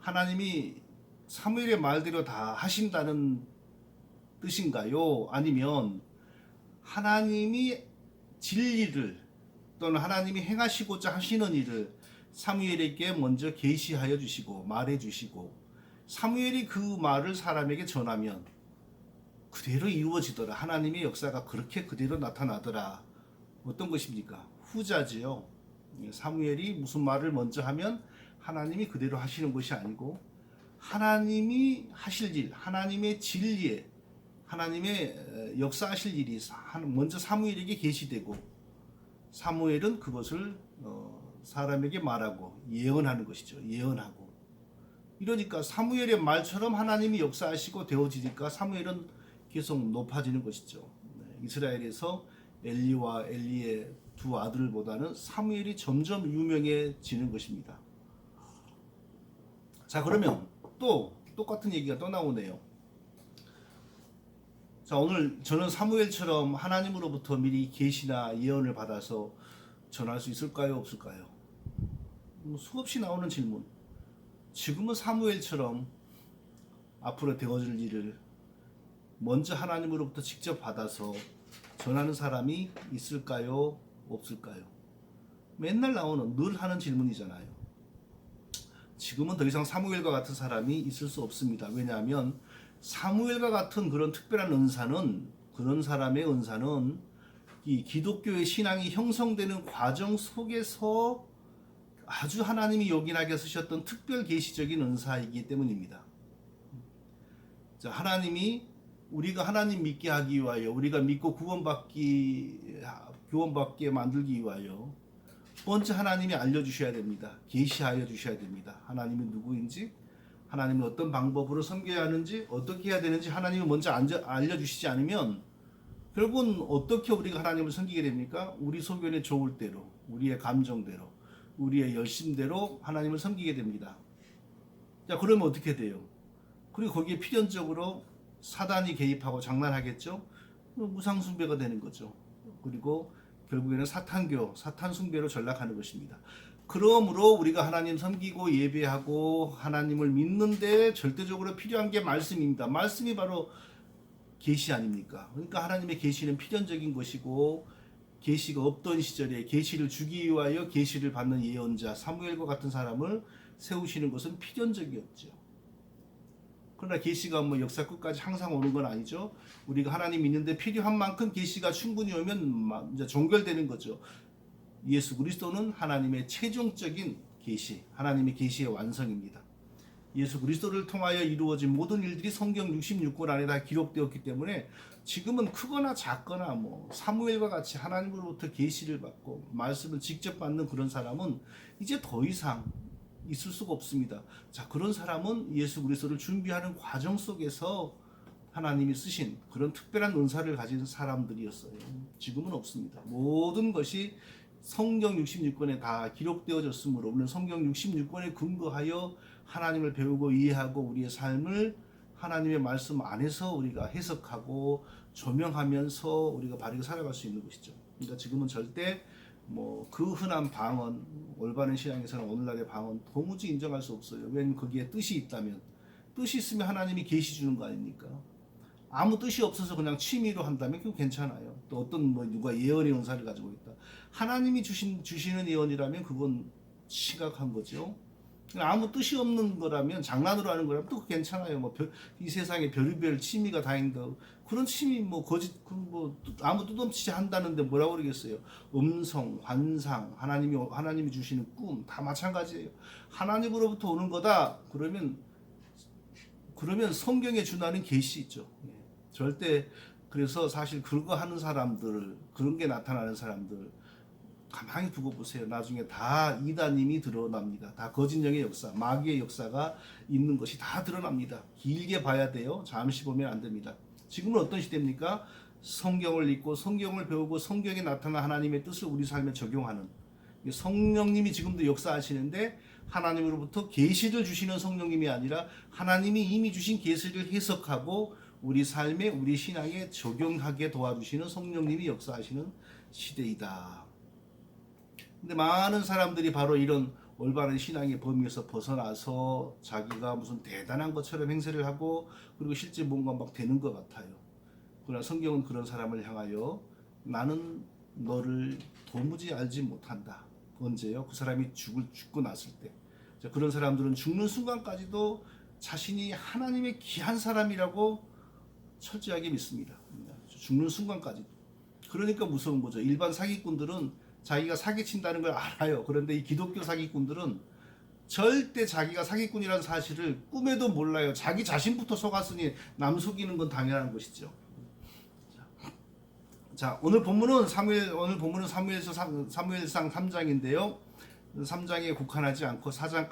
하나님이 사무엘의 말대로 다 하신다는 뜻인가요? 아니면 하나님이 진리를 또는 하나님이 행하시고자 하시는 일을 사무엘에게 먼저 계시하여 주시고 말해 주시고 사무엘이 그 말을 사람에게 전하면 그대로 이루어지더라. 하나님의 역사가 그렇게 그대로 나타나더라. 어떤 것입니까? 후자지요. 사무엘이 무슨 말을 먼저 하면 하나님이 그대로 하시는 것이 아니고 하나님이 하실 일, 하나님의 진리에 하나님의 역사하실 일이 먼저 사무엘에게 계시되고 사무엘은 그것을 사람에게 말하고 예언하는 것이죠. 예언하고 이러니까 사무엘의 말처럼 하나님이 역사하시고 되어지니까 사무엘은 계속 높아지는 것이죠. 이스라엘에서 엘리와 엘리의 두 아들보다는 사무엘이 점점 유명해지는 것입니다. 자, 그러면 또 똑같은 얘기가 또 나오네요. 자, 오늘 저는 사무엘처럼 하나님으로부터 미리 계시나 예언을 받아서 전할 수 있을까요? 없을까요? 수없이 나오는 질문. 지금은 사무엘처럼 앞으로 되어질 일을 먼저 하나님으로부터 직접 받아서 전하는 사람이 있을까요? 없을까요? 맨날 나오는 늘 하는 질문이잖아요. 지금은 더 이상 사무엘과 같은 사람이 있을 수 없습니다. 왜냐하면 사무엘과 같은 그런 특별한 은사는 그런 사람의 은사는 이 기독교의 신앙이 형성되는 과정 속에서 아주 하나님이 요긴하게 쓰셨던 특별 계시적인 은사이기 때문입니다. 자, 하나님이 우리가 하나님 믿게 하기 위하여 우리가 믿고 구원받게 만들기 위하여 먼저 하나님이 알려주셔야 됩니다. 계시하여 주셔야 됩니다. 하나님이 누구인지 하나님이 어떤 방법으로 섬겨야 하는지 어떻게 해야 되는지 하나님이 먼저 알려주시지 않으면 결국은 어떻게 우리가 하나님을 섬기게 됩니까? 우리 소견에 좋을 대로 우리의 감정대로 우리의 열심대로 하나님을 섬기게 됩니다. 자, 그러면 어떻게 돼요? 그리고 거기에 필연적으로 사단이 개입하고 장난하겠죠? 무상숭배가 되는 거죠. 그리고 결국에는 사탄 숭배로 전락하는 것입니다. 그러므로 우리가 하나님 섬기고 예배하고 하나님을 믿는데 절대적으로 필요한 게 말씀입니다. 말씀이 바로 계시 아닙니까? 그러니까 하나님의 계시는 필연적인 것이고 계시가 없던 시절에 계시를 주기 위하여 계시를 받는 예언자 사무엘과 같은 사람을 세우시는 것은 필연적이었죠. 그러나 계시가 뭐 역사 끝까지 항상 오는 건 아니죠. 우리가 하나님 믿는데 필요한 만큼 계시가 충분히 오면 이제 종결되는 거죠. 예수 그리스도는 하나님의 최종적인 계시, 하나님의 계시의 완성입니다. 예수 그리스도를 통하여 이루어진 모든 일들이 성경 66권 안에 다 기록되었기 때문에 지금은 크거나 작거나 뭐 사무엘과 같이 하나님으로부터 계시를 받고 말씀을 직접 받는 그런 사람은 이제 더 이상 있을 수가 없습니다. 자, 그런 사람은 예수 그리스도를 준비하는 과정 속에서 하나님이 쓰신 그런 특별한 은사를 가진 사람들이었어요. 지금은 없습니다. 모든 것이 성경 66권에 다 기록되어졌으므로 우리는 성경 66권에 근거하여 하나님을 배우고 이해하고 우리의 삶을 하나님의 말씀 안에서 우리가 해석하고 조명하면서 우리가 바르게 살아갈 수 있는 것이죠. 그러니까 지금은 절대 뭐 그 흔한 방언, 올바른 신앙에서는 오늘날의 방언 도무지 인정할 수 없어요. 왜냐하면 거기에 뜻이 있다면, 뜻이 있으면 하나님이 계시 주는 거 아닙니까? 아무 뜻이 없어서 그냥 취미로 한다면 그건 괜찮아요. 또 어떤 뭐 누가 예언의 은사를 가지고 있다. 하나님이 주시는 예언이라면 그건 심각한 거죠. 아무 뜻이 없는 거라면 장난으로 하는 거라면 또 괜찮아요. 뭐 이 세상에 별의별 취미가 다 있는데 그런 취미 뭐 거짓 뭐 아무 뜻 없이 한다는데 뭐라고 그러겠어요. 음성, 환상, 하나님이 주시는 꿈 다 마찬가지예요. 하나님으로부터 오는 거다. 그러면 성경에 준하는 계시 있죠. 절대 그래서 사실 그거 하는 사람들 그런 게 나타나는 사람들 가만히 두고 보세요. 나중에 다 이단임이 드러납니다. 다 거짓령의 역사, 마귀의 역사가 있는 것이 다 드러납니다. 길게 봐야 돼요. 잠시 보면 안 됩니다. 지금은 어떤 시대입니까? 성경을 읽고 성경을 배우고 성경에 나타난 하나님의 뜻을 우리 삶에 적용하는 성령님이 지금도 역사하시는데 하나님으로부터 계시를 주시는 성령님이 아니라 하나님이 이미 주신 계시를 해석하고 우리 삶에 우리 신앙에 적용하게 도와주시는 성령님이 역사하시는 시대이다. 근데 많은 사람들이 바로 이런 올바른 신앙의 범위에서 벗어나서 자기가 무슨 대단한 것처럼 행세를 하고 그리고 실제 뭔가 막 되는 것 같아요. 그러나 성경은 그런 사람을 향하여 나는 너를 도무지 알지 못한다. 언제요? 그 사람이 죽고 났을 때. 자, 그런 사람들은 죽는 순간까지도 자신이 하나님의 귀한 사람이라고 철저하게 믿습니다. 죽는 순간까지도. 그러니까 무서운 거죠. 일반 사기꾼들은 자기가 사기친다는 걸 알아요. 그런데 이 기독교 사기꾼들은 절대 자기가 사기꾼이라는 사실을 꿈에도 몰라요. 자기 자신부터 속았으니 남 속이는 건 당연한 것이죠. 자, 오늘 본문은 사무엘상 3장인데요. 3장에 국한하지 않고 4장까지